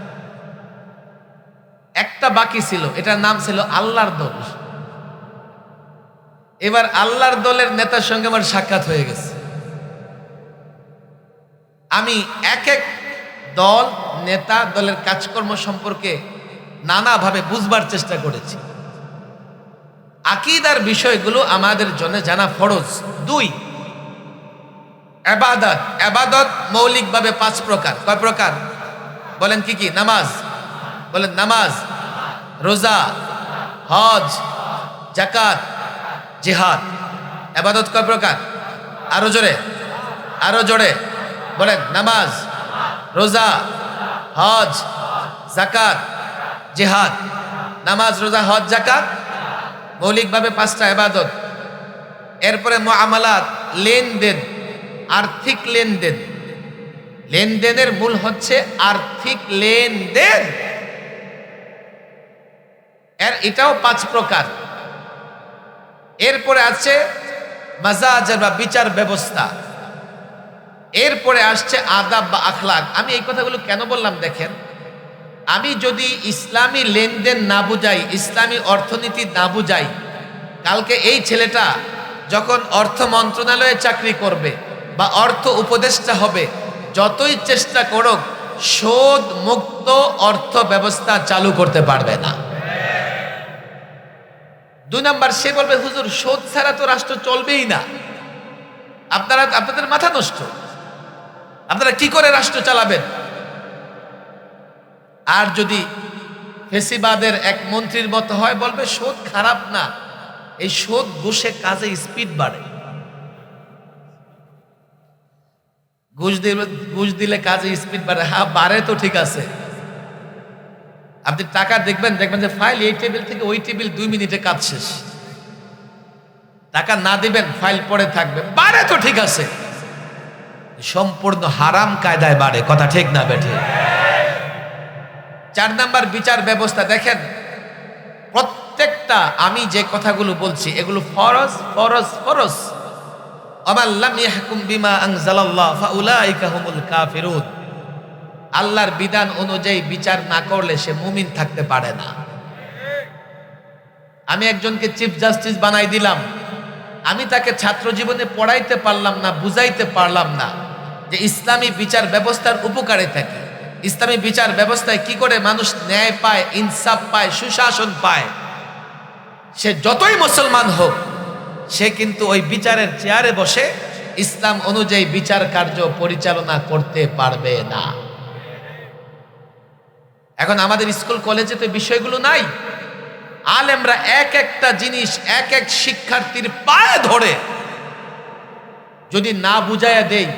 [SPEAKER 1] একটা বাকি ছিল, এটার নাম ছিল আল্লাহর দল। এবার আল্লাহর দলের নেতার সঙ্গে আমার সাক্ষাৎ হয়ে গেছে। আমি এক এক দল, নেতা, দলের কাজকর্ম সম্পর্কে নানাভাবে বুঝবার চেষ্টা করেছি। আকীদার বিষয়গুলো আমাদের জন্য জানা ফরজ। 2, ইবাদত। ইবাদত মৌলিকভাবে 5 প্রকার। কয় প্রকার বলেন? কি কি? নামাজ বলেন, নামাজ, রোজা, হজ, যাকাত, জিহাদ। ইবাদত কয় প্রকার? আরো জোরে, আরো জোরে বলেন। নামাজ, রোজা, হজ, যাকাত, জিহাদ। নামাজ, রোজা, হজ, যাকাত মৌলিকভাবে 5টা ইবাদত। এরপরে মুআমালাত, লেনদেন, আর্থিক লেনদেন। লেনদেনের মূল হচ্ছে আর্থিক লেনদেন। এটাও 5 প্রকার। এরপরে আছে মাজাজের বা বিচার ব্যবস্থা। এরপরে আসছে আদাব বা আখলাক। আমি এই কথাগুলো কেন বললাম দেখেন, আমি যদি ইসলামী লেনদেন না বুঝাই, ইসলামী অর্থনীতি না বুঝাই, কালকে এই ছেলেটা যখন অর্থ মন্ত্রণালয়ে চাকরি করবে বা অর্থ উপদেষ্টা হবে, যতই চেষ্টা করুক সুদ মুক্ত অর্থ ব্যবস্থা চালু করতে পারবে না। 2 নাম্বার, সে বলবে হুজুর সুদ ছাড়া তো রাষ্ট্র চলবেই না। আপনাদের মাথা নষ্ট, আপনারা কি করে রাষ্ট্র চালাবেন? আর যদি ফেসিবাদের এক মন্ত্রীর মতো হয়, বলবে সুদ খারাপ না, এই সুদ ঘুষে কাজে স্পিড বাড়ে। ঘুষ দিলে কাজে স্পিড বাড়ে। হ্যাঁ বাড়ে তো ঠিক আছে। আপনি টাকা দেখবেন যে ফাইল এই টেবিল থেকে ওই টেবিল 2 মিনিটে কাজ শেষ। টাকা না দিবেন, ফাইল পড়ে থাকবে। বাড়ে তো ঠিক আছে, সম্পূর্ণ হারাম কায়দায় বাড়ে। কথা ঠিক না বেঠে? 4 নাম্বার, বিচার ব্যবস্থা। দেখেন প্রত্যেকটা আমি যে কথাগুলো বলছি এগুলো ফরজ ফরজ ফরজ। ওয়ামান লাম ইয়াহকুম বিমা আনজালাল্লাহ ফাউলাইকা হুমুল কাফিরুন। আল্লাহর বিধান অনুযায়ী বিচার না করলে সে মুমিন থাকতে পারে না। আমি একজনকে চিফ জাস্টিস বানাই দিলাম, আমি তাকে ছাত্র জীবনে পড়াইতে পারলাম না, বুঝাইতে পারলাম না যে ইসলামী বিচার ব্যবস্থার উপকারে থাকে, ইসলামী বিচার ব্যবস্থায় কি করে মানুষ ন্যায় পায়, ইনসাফ পায়, সুশাসন পায়। সে যতই মুসলমান হোক, সে কিন্তু ওই বিচারের চেয়ারে বসে ইসলাম অনুযায়ী বিচার কার্য পরিচালনা করতে পারবে না। এখন আমাদের স্কুল কলেজে তো বিষয়গুলো নাই। আলেমরা এক একটা জিনিস এক এক শিক্ষার্থীর পায়ে ধরে যদি না বুঝাইয়া দেই,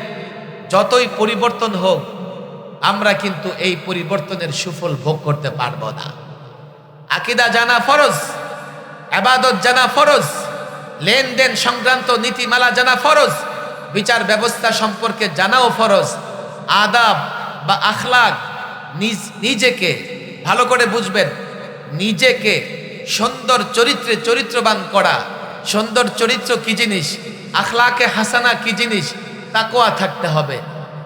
[SPEAKER 1] যতই পরিবর্তন হোক আমরা কিন্তু এই পরিবর্তনের সুফল ভোগ করতে পারবো না। আকীদা জানা ফরজ, ইবাদত জানা ফরজ, লেনদেন সংক্রান্ত নীতিমালা জানা ফরজ, বিচার ব্যবস্থা সম্পর্কে জানাও ফরজ। আদাব বা আখলাক, নিজেকে ভালো করে বুঝবেন, নিজেকে সুন্দর চরিত্রে চরিত্রবান করা। সুন্দর চরিত্র কি জিনিস, আখলাকে হাসানা কি জিনিস, তাকওয়া থাকতে হবে,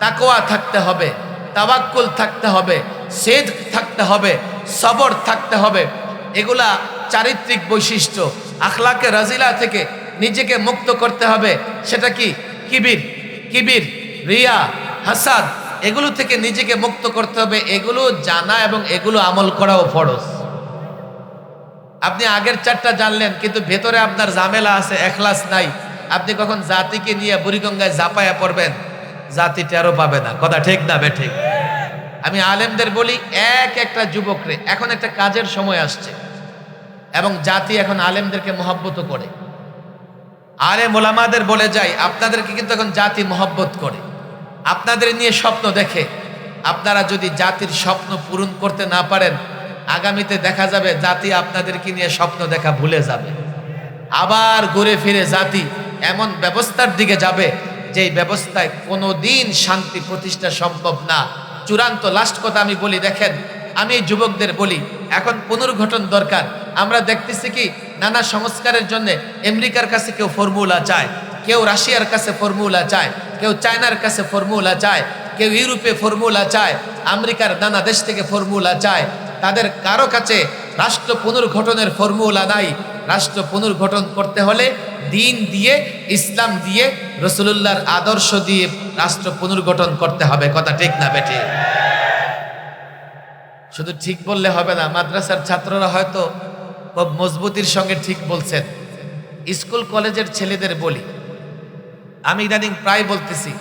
[SPEAKER 1] তাকওয়া থাকতে হবে, তাওয়াক্কুল থাকতে হবে, সিদক থাকতে হবে, সবর থাকতে হবে। এগুলা চারিত্রিক বৈশিষ্ট্য। আখলাকে রাজিলা থেকে নিজেকে মুক্ত করতে হবে। সেটা কি? কিবির, রিয়া, হাসাদ, এগুলো থেকে নিজেকে মুক্ত করতে হবে। এগুলো জানা এবং এগুলো আমল করাও ফরজ। আপনি আগের 4টা জানলেন কিন্তু ভেতরে আপনার ঝামেলা আছে, এখলাস নাই। আপনি কখন জাতিকে নিয়ে বুড়িগঙ্গায় ঝাঁপায়া পড়বেন, জাতি টেরও পাবে না। কথা ঠিক না বেঠিক? আমি আলেমদের বলি, একটা যুবকরে এখন একটা কাজের সময় আসছে এবং জাতি এখন আলেমদেরকে মহব্বত করে। আলেম ওলামাদের বলে যায়, আপনাদেরকে কিন্তু এখন জাতি মহব্বত করে, আপনাদের নিয়ে স্বপ্ন দেখে। আপনারা যদি জাতির স্বপ্ন পূরণ করতে না পারেন, আগামীতে দেখা যাবে জাতি আপনাদেরকে নিয়ে স্বপ্ন দেখা ভুলে যাবে। আবার ঘুরে ফিরে জাতি এমন ব্যবস্থার দিকে যাবে যেই ব্যবস্থায় কোনোদিন শান্তি প্রতিষ্ঠা সম্ভব না। চূড়ান্ত লাস্ট কথা আমি বলি, দেখেন আমি এই যুবকদের বলি, এখন পুনর্গঠন দরকার। আমরা দেখতেছি কি নানা সংস্কারের জন্য আমেরিকার কাছে কেউ ফর্মুলা চায়, কেউ রাশিয়ার কাছে ফর্মুলা চায়, কেউ চায়নার কাছে ফর্মুলা চায়, কেউ ইউরোপে ফর্মুলা চায়, আমেরিকার নানা দেশ থেকে ফর্মুলা চায়। তাদের কারো কাছে রাষ্ট্র পুনর্গঠনের ফর্মুলা নাই। রাষ্ট্র পুনর্গঠন করতে হলে দিন দিয়ে, ইসলাম দিয়ে, রাসূলুল্লাহর আদর্শ দিয়ে রাষ্ট্র পুনর্গঠন করতে হবে। কথা ঠিক না বেঠে? শুধু ঠিক বললে হবে না। মাদ্রাসার ছাত্ররা হয়তো খুব মজবুতির সঙ্গে ঠিক বলছেন। স্কুল কলেজের ছেলেদের বলি, আমি ইদানিং প্রায় বলতেছি,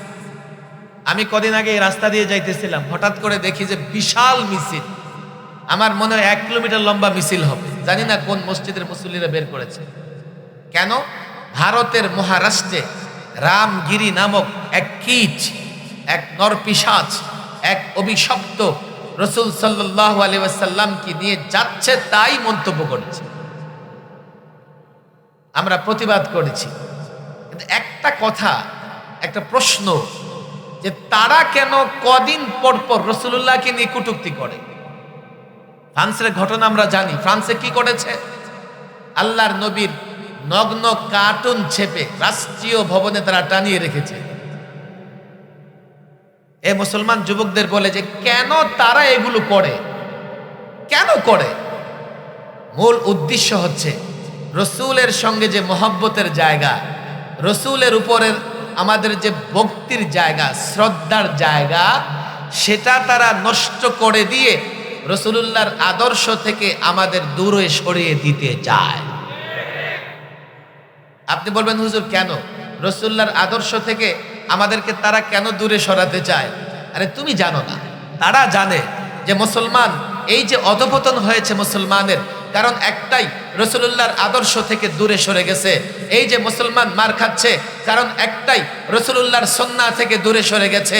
[SPEAKER 1] আমি কদিন আগে এই রাস্তা দিয়ে যাইতেছিলাম, হঠাৎ করে দেখি যে বিশাল মিছিল। আমার মনে হয় 1 কিলোমিটার লম্বা মিছিল হবে। জানি না কোন মসজিদের মুসল্লিরা বের করেছে। কেন? ভারতের মহারাষ্ট্রে রামগিরি নামক এক কীট, এক নরপিশাচ, এক অভিশপ্ত রাসূল সাল্লাল্লাহু আলাইহি ওয়াসাল্লামকে নিয়ে যাচ্ছে, তাই মন্তব্য করেছে। আমরা প্রতিবাদ করেছি, কিন্তু একটা কথা, একটা প্রশ্ন, যে তারা কেন কদিন পর পর রাসূলুল্লাহকে নিয়ে কটূক্তি করে? ফ্রান্সের ঘটনা আমরা জানি। ফ্রান্সে কি করেছে? আল্লাহর নবীর নগ্ন কার্টুন ছেপে রাষ্ট্রীয় ভবনে তারা টানিয়ে রেখেছে। এ মুসলমান যুবকদের বলে যে কেন তারা এগুলো করে, কেন করে? মূল উদ্দেশ্য হচ্ছে রসুলের সঙ্গে যে মহব্বতের জায়গা, রসুলের উপরের আমাদের যে ভক্তির জায়গা, শ্রদ্ধার জায়গা, সেটা তারা নষ্ট করে দিয়ে রাসূলুল্লাহর আদর্শ থেকে আমাদের দূরে সরিয়ে দিতে চায়। আপনি বলবেন হুজুর কেন? রাসূলুল্লাহর আদর্শ থেকে আমাদেরকে তারা কেন দূরে সরাতে চায়? আরে তুমি জানো না, তারা জানে যে মুসলমান, এই যে অধপতন হয়েছে মুসলমানের কারণ একটাই, রাসূলুল্লাহর আদর্শ থেকে দূরে সরে গেছে। এই যে মুসলমান মার খাচ্ছে কারণ একটাই, রাসূলুল্লাহর সুন্নাহ থেকে দূরে সরে গেছে।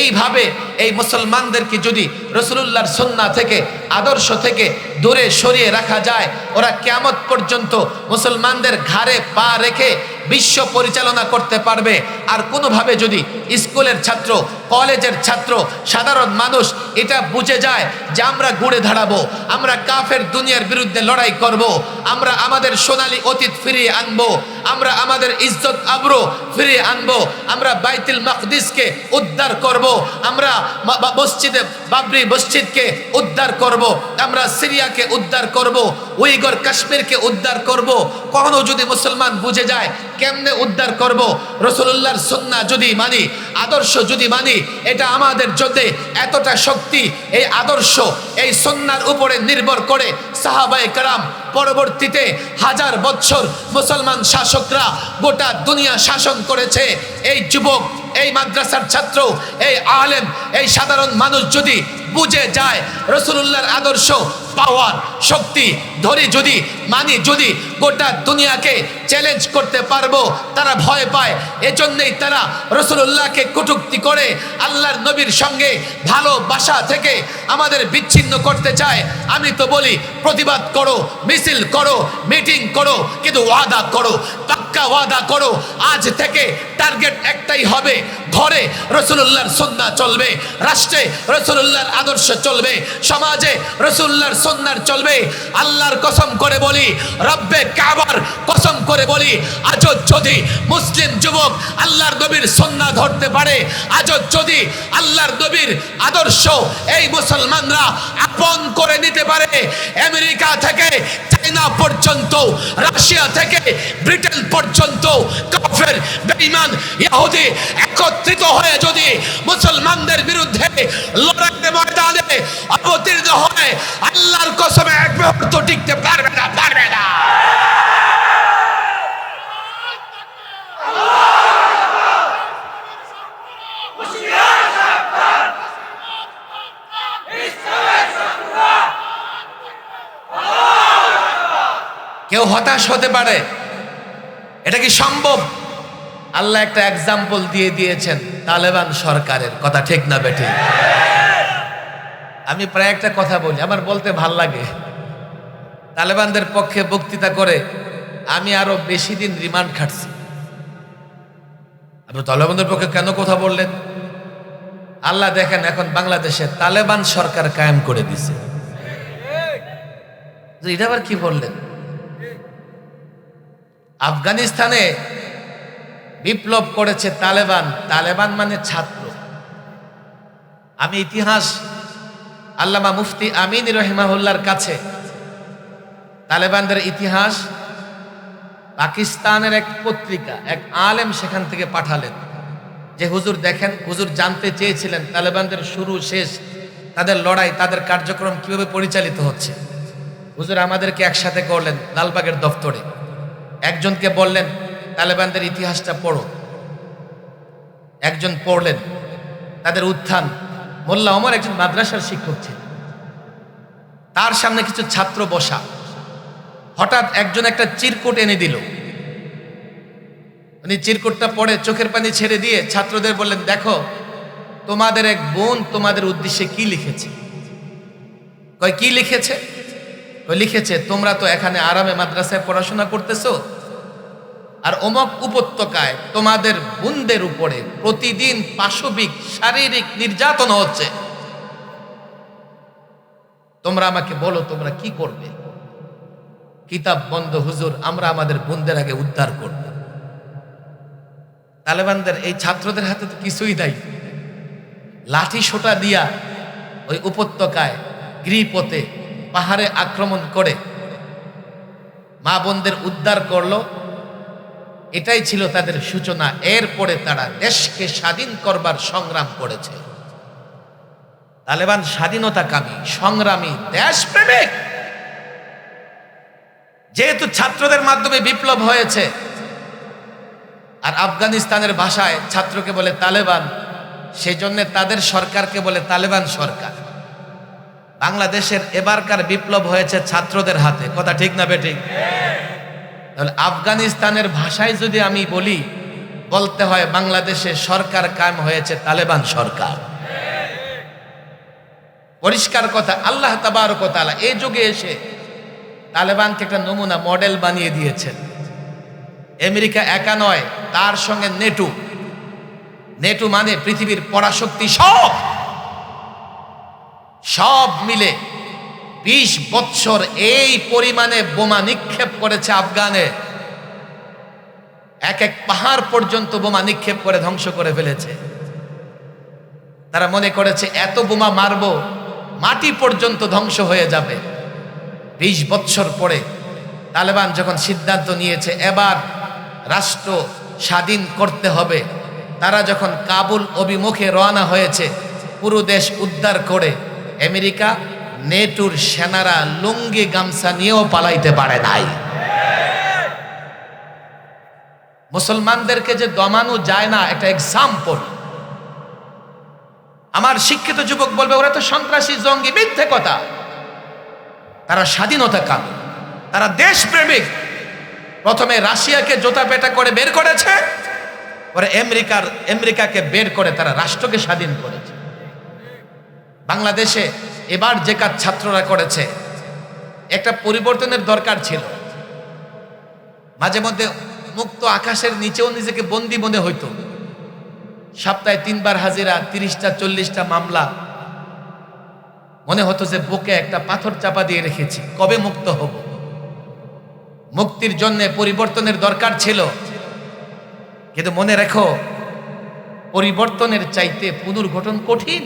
[SPEAKER 1] এইভাবে এই মুসলমানদেরকে যদি রাসূলুল্লাহর সুন্নাহ থেকে, আদর্শ থেকে দূরে সরিয়ে রাখা যায়, ওরা কিয়ামত পর্যন্ত মুসলমানদের ঘাড়ে পা রেখে বিশ্ব পরিচালনা করতে পারবে। আর কোনোভাবে যদি স্কুলের ছাত্র, কলেজের ছাত্র, সাধারণ মানুষ এটা বুঝে যায় যে আমরা ঘুরে দাঁড়াবো, আমরা কাফের দুনিয়ার বিরুদ্ধে লড়াই করব, আমরা আমাদের সোনালী অতীত ফিরিয়ে আনবো, আমরা আমাদের ইজ্জত আবরু ফিরিয়ে আনবো, আমরা বাইতুল মাকদিসকে উদ্ধার করব, আমরা মসজিদে বাবরি মসজিদকে উদ্ধার করব, আমরা সিরিয়াকে উদ্ধার করব, উইগর কাশ্মীরকে উদ্ধার করব। কখনো যদি মুসলমান বুঝে যায় কেমনে উদ্ধার করব, রাসূলুল্লাহর সুন্নাহ যদি মানি, আদর্শ যদি মানি, এটা আমাদের জন্য এতটা শক্তি, এই আদর্শ, এই সুন্নাহর উপরে নির্ভর করে সাহাবায়ে কেরাম পরবর্তীতে 1000 বছর মুসলমান শাসকরা গোটা দুনিয়া শাসন করেছে। এই যুবক, এই মাদ্রাসার ছাত্র, এই আলেম, এই সাধারণ মানুষ যদি বুঝে যায় রাসূলুল্লাহর আদর্শ, পাওয়ার, শক্তি ধরে যদি মানি, যদি গোটা দুনিয়াকে চ্যালেঞ্জ করতে পারবো, তারা ভয় পায়। এজন্যই তারা রাসূলুল্লাহকে কটূক্তি করে, আল্লাহর নবীর সঙ্গে ভালোবাসা থেকে আমাদের বিচ্ছিন্ন করতে চায়। আমি তো বলি প্রতিবাদ করো, মিছিল করো, মিটিং করো, কিন্তু ওয়াদা করো, পাক্কা ওয়াদা করো। আজ থেকে টার্গেট একটাই হবে, ঘরে রাসূলুল্লাহর সুন্নাহ চলবে, রাষ্ট্রে রাসূলুল্লাহর আদর্শ চলবে, সমাজে রাসূলুল্লাহর সুন্নাহ চলবে। আল্লাহর কসম করে বলি, রব্বে কাবার কসম করে বলি, আজও যদি মুসলিম যুবক আল্লাহর নবীর সুন্নাহ ধরতে পারে, আজও যদি আল্লাহর নবীর আদর্শ এই মুসলমানরা আপন করে নিতে পারে, আমেরিকা থেকে চায়না পর্যন্ত, রাশিয়া থেকে ব্রিটেন পর্যন্ত কাফের, বেঈমান, ইহুদি একত্রিত হয়ে যদি মুসলমানদের বিরুদ্ধে লড়াইয়ের ময়দানে অবতীর্ণ হয়, আল্লাহর কসমে এক মুহূর্ত টিকতে পারবে না, পারবে না। কেউ হতাশ হতে পারে, এটা কি সম্ভব? আল্লাহ একটা এক্সাম্পল দিয়ে দিয়েছেন তালেবান সরকারের, কথা ঠিক না বেঠি? আমি প্রায় একটা কথা বলি, আমার বলতে ভাল লাগে। তালেবানদের পক্ষে বক্তৃতা করে আমি আরো বেশি দিন রিমান্ড খাটছি। আপনি তালেবানদের পক্ষে কেন কথা বললেন? আল্লাহ দেখেন এখন বাংলাদেশে তালেবান সরকার কায়েম করে দিছে, এটা আবার কি বললেন? আফগানিস্তানে বিপ্লব করেছে তালেবান, তালেবান মানে ছাত্র। আমি ইতিহাস আল্লামা মুফতি আমিন রহিমাহুল্লাহর কাছে তালেবানদের ইতিহাস পাকিস্তানের এক পত্রিকা এক আলেম সেখান থেকে পাঠালেন যে হুজুর দেখেন, হুজুর জানতে চেয়েছিলেন তালেবানদের শুরু শেষ, তাদের লড়াই, তাদের কার্যক্রম কিভাবে পরিচালিত হচ্ছে। হুজুর আমাদেরকে একসাথে করলেন লালবাগের দফতরে। একজনকে বললেন তালেবানদের ইতিহাসটা পড়ো, একজন পড়লেন তাদের উত্থান। মোল্লা ওমর একজন মাদ্রাসার শিক্ষক ছিলেন, তার সামনে কিছু ছাত্র বসা। হঠাৎ একজন একটা চিরকুট এনে দিল, উনি চিরকুটটা পড়ে চোখের পানি ছেড়ে দিয়ে ছাত্রদের বললেন, দেখো তোমাদের এক বোন তোমাদের উদ্দেশ্যে কি লিখেছে। কয় কি লিখেছে? লিখেছে তোমরা তো এখানে আরামে মাদ্রাসায় পড়াশোনা করতেছো, আর অমক উপত্যকায় তোমাদের বোনদের উপরে প্রতিদিন পাশবিক শারীরিক নির্যাতন হচ্ছে। তোমরা আমাকে বলো তোমরা কি করবে? কিতাব বন্ধ হুজুর, আমরা আমাদের বোনদের আগে উদ্ধার করব। তালেবানদের এই ছাত্রদের হাতে তো কিছুই নাই, লাঠি সোটা দিয়া ওই উপত্যকায় গৃহপথে পাহাড়ে আক্রমণ করে মা বোনদের উদ্ধার করলো। এটাই ছিল তাদের সূচনা। এরপরে তারা দেশকে স্বাধীন করবার সংগ্রাম করেছে। তালেবান স্বাধীনতাকামী, সংগ্রামী, দেশপ্রেমিক। যেহেতু ছাত্রদের মাধ্যমে বিপ্লব হয়েছে, আর আফগানিস্তানের ভাষায় ছাত্রকে বলে তালেবান, সেজন্য তাদের সরকারকে বলে তালেবান সরকার। বাংলাদেশের এবারকার বিপ্লব হয়েছে ছাত্রদের হাতে, কথা ঠিক না বেঠিক? তাহলে আফগানিস্তানের ভাষায় যদি আমি বলি, বলতে হয় বাংলাদেশে সরকার কায়েম হয়েছে তালেবান সরকার। পরিষ্কার কথা। আল্লাহ তাবারক ওয়া তাআলা এই যুগে এসে তালেবানকে একটা নমুনা মডেল বানিয়ে দিয়েছেন। আমেরিকা একা নয়, তার সঙ্গে নেটো। নেটো মানে পৃথিবীর পরাশক্তি সব মিলে 20 বছর এই পরিমাণে বোমা নিক্ষেপ করেছে আফগানে। এক এক পাহাড় পর্যন্ত বোমা নিক্ষেপ করে ধ্বংস করে ফেলেছে। তারা মনে করেছে এত বোমা মারবো মাটি পর্যন্ত ধ্বংস হয়ে যাবে। 20 বছর পরে তালেবান যখন সিদ্ধান্ত নিয়েছে এবার রাষ্ট্র স্বাধীন করতে হবে, তারা যখন কাবুল অভিমুখে রওনা হয়েছে, পুরো দেশ উদ্ধার করে আমেরিকা নেটোর সেনারা লুঙ্গি গামছা নিয়েও পালাইতে পারে নাই। মুসলমানদেরকে যে দমানো যায় না, একটা এক্সাম্পল। আমার শিক্ষিত যুবক বলবে ওরা তো সন্ত্রাসী, জঙ্গি, মিথ্যে কথা। তারা স্বাধীনতা কামী, তারা দেশপ্রেমিক। প্রথমে রাশিয়াকে জোতা পেটা করে বের করেছে, পরে আমেরিকাকে বের করে তারা রাষ্ট্রকে স্বাধীন করেছে। বাংলাদেশে এবার যে কাজ ছাত্ররা করেছে, একটা পরিবর্তনের দরকার ছিল। মাঝে মধ্যে মুক্ত আকাশের নিচেও নিজেকে বন্দী মনে হইতো। সপ্তাহে 3 বার হাজিরা, 30টা 40টা মামলা। মনে হতো যে বুকে একটা পাথর চাপা দিয়ে রেখেছি, কবে মুক্ত হব। মুক্তির জন্য পরিবর্তনের দরকার ছিল, কিন্তু মনে রেখো পরিবর্তনের চাইতে পুনর্গঠন কঠিন।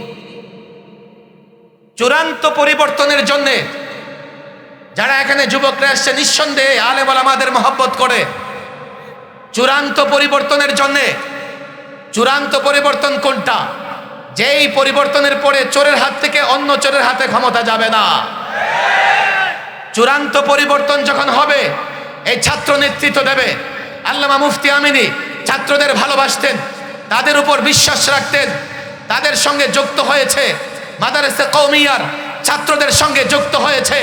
[SPEAKER 1] চূড়ান্ত পরিবর্তনের জন্য যারা এখানে যুবকরা আসছে, নিঃসন্দেহে আলেম ওলামাদের মহব্বত করে। চূড়ান্ত পরিবর্তনের জন্য, চূড়ান্ত পরিবর্তন কোনটা? যেই পরিবর্তনের পরে চোরের হাত থেকে অন্য চোরের হাতে ক্ষমতা যাবে না। চূড়ান্ত পরিবর্তন যখন হবে, এই ছাত্র নেতৃত্ব দেবে। আল্লামা মুফতি আমিনী ছাত্রদের ভালোবাসতেন, তাদের উপর বিশ্বাস রাখতেন, তাদের সঙ্গে যুক্ত হয়েছে। মাদারেসে কওমিয়ার ছাত্রদের সঙ্গে যুক্ত হয়েছে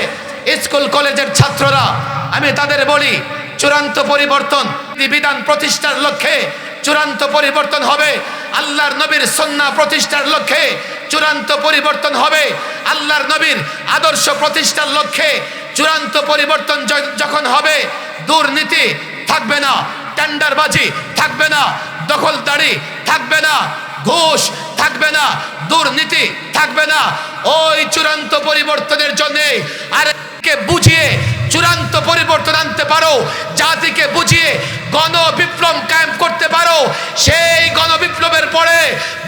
[SPEAKER 1] স্কুল কলেজের ছাত্ররা। আমি তাদের বলি, চূড়ান্ত পরিবর্তন বিধান প্রতিষ্ঠার লক্ষ্যে চূড়ান্ত পরিবর্তন হবে। আল্লাহর নবীর সুন্নাহ প্রতিষ্ঠার লক্ষ্যে চূড়ান্ত পরিবর্তন হবে। আল্লাহর নবীর আদর্শ প্রতিষ্ঠার লক্ষ্যে চূড়ান্ত পরিবর্তন যখন হবে, দুর্নীতি থাকবে না, টেন্ডারবাজি থাকবে না, দখলদারি থাকবে না, ঘুষ থাকবে না, দুর্নীতি থাকবে না। ওই চূড়ান্ত পরিবর্তনের জন্য আরেককে বুঝিয়ে চূড়ান্ত পরিবর্তন আনতে পারো, জাতিকে বুঝিয়ে গণবিপ্লব কায়েম করতে পারো, সেই গণবিপ্লবের পরে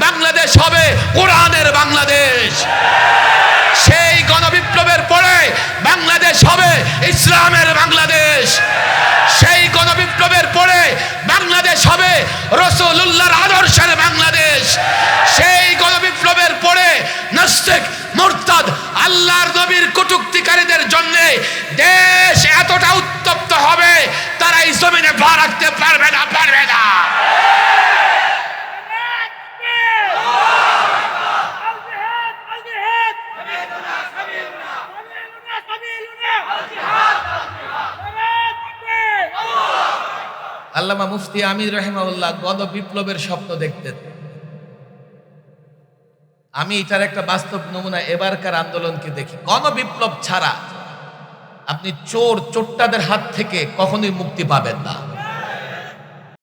[SPEAKER 1] বাংলাদেশ হবে কোরআনের বাংলাদেশ। রাসূলুল্লাহর আদর্শের বাংলাদেশ। সেই গণবিপ্লবের পরে নাস্তিক মুরতাদ আল্লাহর নবীর কটূক্তিকারীদের জন্য দেশ এতটা উত্তপ্ত হবে, তারা এই জমিনে পা রাখতে পারবে না। আল্লামা মুফতি আমির রাহিমাহুল্লাহ গণবিপ্লবের স্বপ্ন দেখতেন। আমি এটার একটা বাস্তব নমুনা এবারকার আন্দোলনকে দেখি। গণবিপ্লব ছাড়া আপনি চোরটাদের হাত থেকে কখনোই মুক্তি পাবেন না।